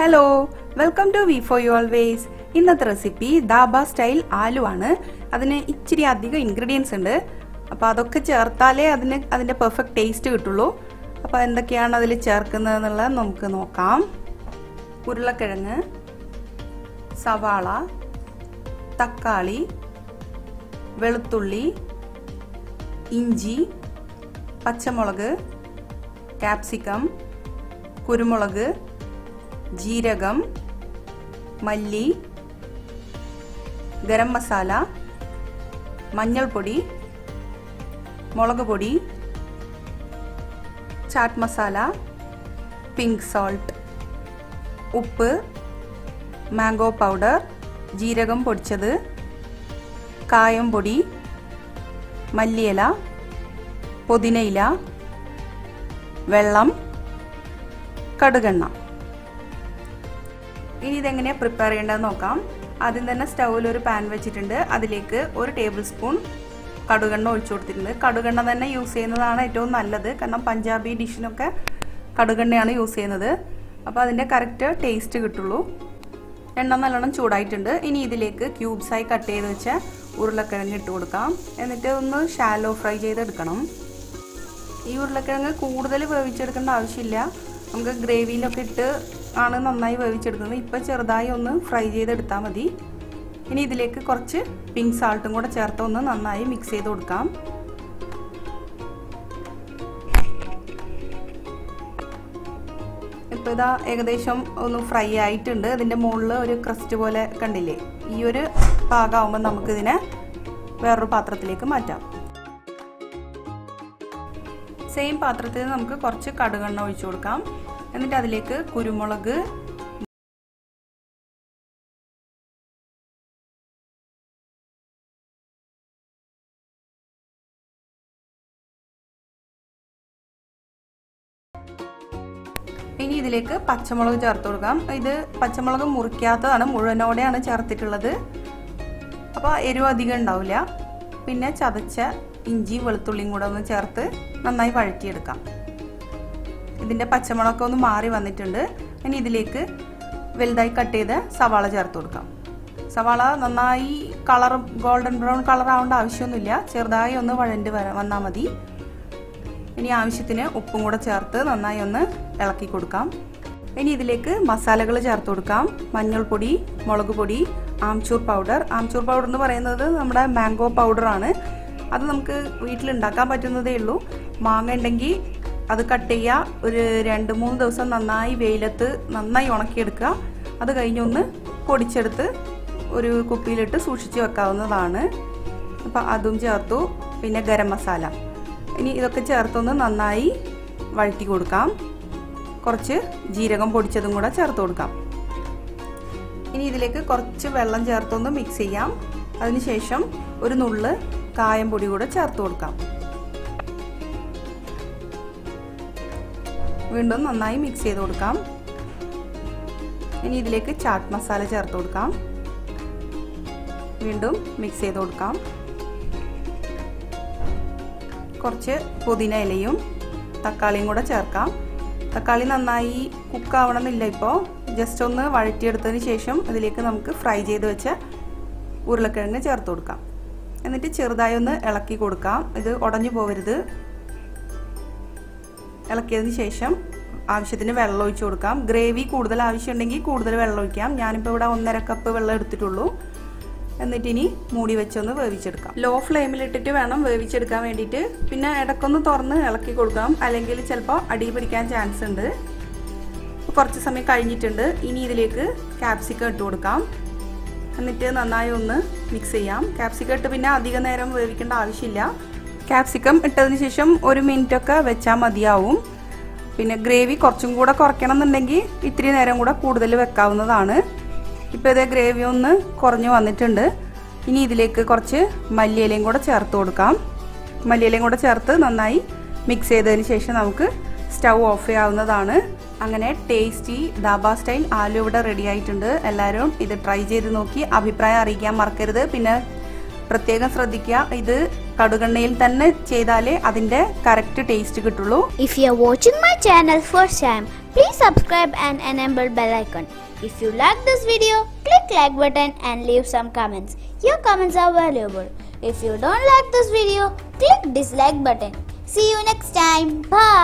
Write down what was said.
Hello, welcome to we for you always. ഇന്നത്തെ recipe dhaba style aloo ആണ്. അതിന് ഇച്ചിരി അധികം ഇൻഗ്രീഡിയൻസ് ഉണ്ട്. അപ്പോൾ അതൊക്കെ ചേർത്താലേ അതിൻ്റെ പെർഫെക്റ്റ് ടേസ്റ്റ് കിട്ടുള്ളൂ. അപ്പോൾ എന്തൊക്കെയാണ് അതിൽ ചേർക്കുന്നതെന്നുള്ളത് നമുക്ക് നോക്കാം. ഉരുളക്കിഴങ്ങ്, സവാള, തക്കാളി, വെളുത്തുള്ളി, ഇഞ്ചി, പച്ചമുളക്, ക്യാപ്സിക്കം, കുരുമുളക്, ജീരകം, മല്ലി, ഗരം മസാല, മഞ്ഞൾപ്പൊടി, മുളക് പൊടി, ചാറ്റ് മസാല, പിങ്ക് സോൾട്ട്, ഉപ്പ്, മാംഗോ പൗഡർ, ജീരകം പൊടിച്ചത്, കായം പൊടി, മല്ലിയില, പുതിനയില, വെള്ളം, കടുകെണ്ണ. ഇനി ഇതെങ്ങനെ പ്രിപ്പയർ ചെയ്യേണ്ടതെന്ന് നോക്കാം. ആദ്യം തന്നെ സ്റ്റൗവിൽ ഒരു പാൻ വെച്ചിട്ടുണ്ട്. അതിലേക്ക് 1 ടേബിൾ സ്പൂൺ കടുകെണ്ണ ഒഴിച്ചു കൊടുത്തിട്ടുണ്ട്. കടുകെണ്ണ തന്നെ യൂസ് ചെയ്യുന്നതാണ് ഏറ്റവും നല്ലത്. കാരണം പഞ്ചാബി ഡിഷിനൊക്കെ കടുകെണ്ണയാണ് യൂസ് ചെയ്യുന്നത്. അപ്പോൾ അതിൻ്റെ കറക്റ്റ് ടേസ്റ്റ് കിട്ടുള്ളൂ. എണ്ണ നല്ലോണം ചൂടായിട്ടുണ്ട്. ഇനി ഇതിലേക്ക് ക്യൂബ്സായി കട്ട് ചെയ്ത് വെച്ച ഉരുളക്കിഴങ്ങ് ഇട്ട് കൊടുക്കാം. എന്നിട്ട് ഒന്ന് ഷാലോ ഫ്രൈ ചെയ്തെടുക്കണം. ഈ ഉരുളക്കിഴങ്ങ് കൂടുതൽ വേവിച്ചെടുക്കേണ്ട ആവശ്യമില്ല. നമുക്ക് ഗ്രേവിയിലൊക്കെ ഇട്ട് ആണ് നന്നായി വേവിച്ചെടുക്കുന്നത്. ഇപ്പം ചെറുതായി ഒന്ന് ഫ്രൈ ചെയ്തെടുത്താൽ മതി. ഇനി ഇതിലേക്ക് കുറച്ച് പിങ്ക് സാൾട്ടും കൂടെ ചേർത്ത് ഒന്ന് നന്നായി മിക്സ് ചെയ്ത് കൊടുക്കാം. ഇപ്പോൾ ഇതാ ഏകദേശം ഒന്ന് ഫ്രൈ ആയിട്ടുണ്ട്. അതിൻ്റെ മുകളിൽ ഒരു ക്രസ്റ്റ് പോലെ കണ്ടില്ലേ? ഈ ഒരു പാകമാകുമ്പോൾ നമുക്കിതിനെ വേറൊരു പാത്രത്തിലേക്ക് മാറ്റാം. സെയിം പാത്രത്തിൽ നമുക്ക് കുറച്ച് കടുകെണ്ണ ഒഴിച്ചു കൊടുക്കാം. എന്നിട്ട് അതിലേക്ക് കുരുമുളക്, ഇനി ഇതിലേക്ക് പച്ചമുളക് ചേർത്ത് കൊടുക്കാം. ഇത് പച്ചമുളക് മുറിക്കാത്തതാണ്, മുഴുവനോടെയാണ് ചേർത്തിട്ടുള്ളത്. അപ്പോൾ എരിവ് അധികം ഉണ്ടാവില്ല. പിന്നെ ചതച്ച ഇഞ്ചി വെളുത്തുള്ളിയും കൂടെ ഒന്ന് ചേർത്ത് നന്നായി വഴറ്റിയെടുക്കാം. ഇതിൻ്റെ പച്ചമുളകൊക്കെ ഒന്ന് മാറി വന്നിട്ടുണ്ട്. ഇനി ഇതിലേക്ക് വലുതായി കട്ട് ചെയ്ത് സവാള ചേർത്ത് കൊടുക്കാം. സവാള നന്നായി ഗോൾഡൻ ബ്രൗൺ കളർ ആവേണ്ട ആവശ്യമൊന്നുമില്ല. ചെറുതായി ഒന്ന് വഴണ്ട് വന്നാൽ മതി. ഇനി ആവശ്യത്തിന് ഉപ്പും കൂടെ ചേർത്ത് നന്നായി ഒന്ന് ഇളക്കി കൊടുക്കാം. ഇനി ഇതിലേക്ക് മസാലകൾ ചേർത്ത് കൊടുക്കാം. മഞ്ഞൾപ്പൊടി, മുളക് പൊടി, ആംചൂർ പൗഡർ. ആംചൂർ പൗഡർ എന്ന് പറയുന്നത് നമ്മുടെ മാംഗോ പൗഡറാണ്. അത് നമുക്ക് വീട്ടിലുണ്ടാക്കാൻ പറ്റുന്നതേ ഉള്ളൂ. മാങ്ങ ഉണ്ടെങ്കിൽ അത് കട്ട് ചെയ്യുക. ഒരു 2-3 ദിവസം നന്നായി വെയിലത്ത് നന്നായി ഉണക്കിയെടുക്കുക. അത് കഴിഞ്ഞൊന്ന് പൊടിച്ചെടുത്ത് ഒരു കുപ്പിയിലിട്ട് സൂക്ഷിച്ച് വെക്കാവുന്നതാണ്. അപ്പോൾ അതും ചേർത്തു. പിന്നെ ഗരം മസാല. ഇനി ഇതൊക്കെ ചേർത്തൊന്ന് നന്നായി വഴറ്റി കൊടുക്കാം. കുറച്ച് ജീരകം പൊടിച്ചതും കൂടെ ചേർത്ത് കൊടുക്കാം. ഇനി ഇതിലേക്ക് കുറച്ച് വെള്ളം ചേർത്തൊന്ന് മിക്സ് ചെയ്യാം. അതിനുശേഷം ഒരു നുള്ള് കായം പൊടി കൂടെ ചേർത്ത് കൊടുക്കാം. വീണ്ടും നന്നായി മിക്സ് ചെയ്ത് കൊടുക്കാം. ഇനി ഇതിലേക്ക് ചാറ്റ് മസാല ചേർത്ത് കൊടുക്കാം. വീണ്ടും മിക്സ് ചെയ്ത് കൊടുക്കാം. കുറച്ച് പുതിന ഇലയും തക്കാളിയും കൂടെ ചേർക്കാം. തക്കാളി നന്നായി കുക്കാവണമെന്നില്ല. ഇപ്പോൾ ജസ്റ്റ് ഒന്ന് വഴറ്റിയെടുത്തതിന് ശേഷം അതിലേക്ക് നമുക്ക് ഫ്രൈ ചെയ്ത് വെച്ച ഉരുളക്കിഴങ്ങ് ചേർത്ത് കൊടുക്കാം. എന്നിട്ട് ചെറുതായി ഒന്ന് ഇളക്കി കൊടുക്കാം. ഇത് ഉടഞ്ഞു പോകരുത്. ഇളക്കിയതിന് ശേഷം ആവശ്യത്തിന് വെള്ളം ഒഴിച്ചു കൊടുക്കാം. ഗ്രേവി കൂടുതൽ ആവശ്യമുണ്ടെങ്കിൽ കൂടുതൽ വെള്ളം ഒഴിക്കാം. ഞാനിപ്പോൾ ഇവിടെ 1.5 കപ്പ് വെള്ളം എടുത്തിട്ടുള്ളൂ. എന്നിട്ട് ഇനി മൂടി വെച്ചൊന്ന് വേവിച്ചെടുക്കാം. ലോ ഫ്ലെയിമിലിട്ടിട്ട് വേണം വേവിച്ചെടുക്കാൻ വേണ്ടിയിട്ട്. പിന്നെ ഇടയ്ക്കൊന്ന് തുറന്ന് ഇളക്കി കൊടുക്കാം, അല്ലെങ്കിൽ ചിലപ്പോൾ അടി പിടിക്കാൻ ചാൻസ് ഉണ്ട്. കുറച്ച് സമയം കഴിഞ്ഞിട്ടുണ്ട്. ഇനി ഇതിലേക്ക് ക്യാപ്സിക്കം ഇട്ട് കൊടുക്കാം. എന്നിട്ട് നന്നായി ഒന്ന് മിക്സ് ചെയ്യാം. ക്യാപ്സിക്കം ഇട്ട് പിന്നെ അധികം നേരം വേവിക്കേണ്ട ആവശ്യമില്ല. ക്യാപ്സിക്കം ഇട്ടതിന് ശേഷം 1 മിനിറ്റൊക്കെ വെച്ചാൽ മതിയാവും. പിന്നെ ഗ്രേവി കുറച്ചും കൂടെ കുറയ്ക്കണം എന്നുണ്ടെങ്കിൽ ഇത്തിരി നേരം കൂടെ കൂടുതൽ വെക്കാവുന്നതാണ്. ഇപ്പോൾ ഇതേ ഗ്രേവി ഒന്ന് കുറഞ്ഞു വന്നിട്ടുണ്ട്. ഇനി ഇതിലേക്ക് കുറച്ച് മല്ലിയിലയും കൂടെ ചേർത്ത് കൊടുക്കാം. മല്ലിയിലയും കൂടെ ചേർത്ത് നന്നായി മിക്സ് ചെയ്തതിന് ശേഷം നമുക്ക് സ്റ്റൗ ഓഫ് ചെയ്യാവുന്നതാണ്. അങ്ങനെ ടേസ്റ്റി ദാബ സ്റ്റൈൽ ആലു ഇവിടെ റെഡി ആയിട്ടുണ്ട്. എല്ലാവരും ഇത് ട്രൈ ചെയ്ത് നോക്കി അഭിപ്രായം അറിയിക്കാൻ മറക്കരുത്. പിന്നെ പ്രത്യേകം ശ്രദ്ധിക്കുക, ഇത് കടുകെണ്ണയിൽ തന്നെ ചെയ്താലേ അതിന്റെ കറക്റ്റ് ടേസ്റ്റ് കിട്ടുള്ളൂ. If you are watching my channel first time, Please subscribe and enable bell icon. If you like this video, click like button and leave some comments. Your comments are valuable. If you don't like this video, click dislike button. See you next time. Bye.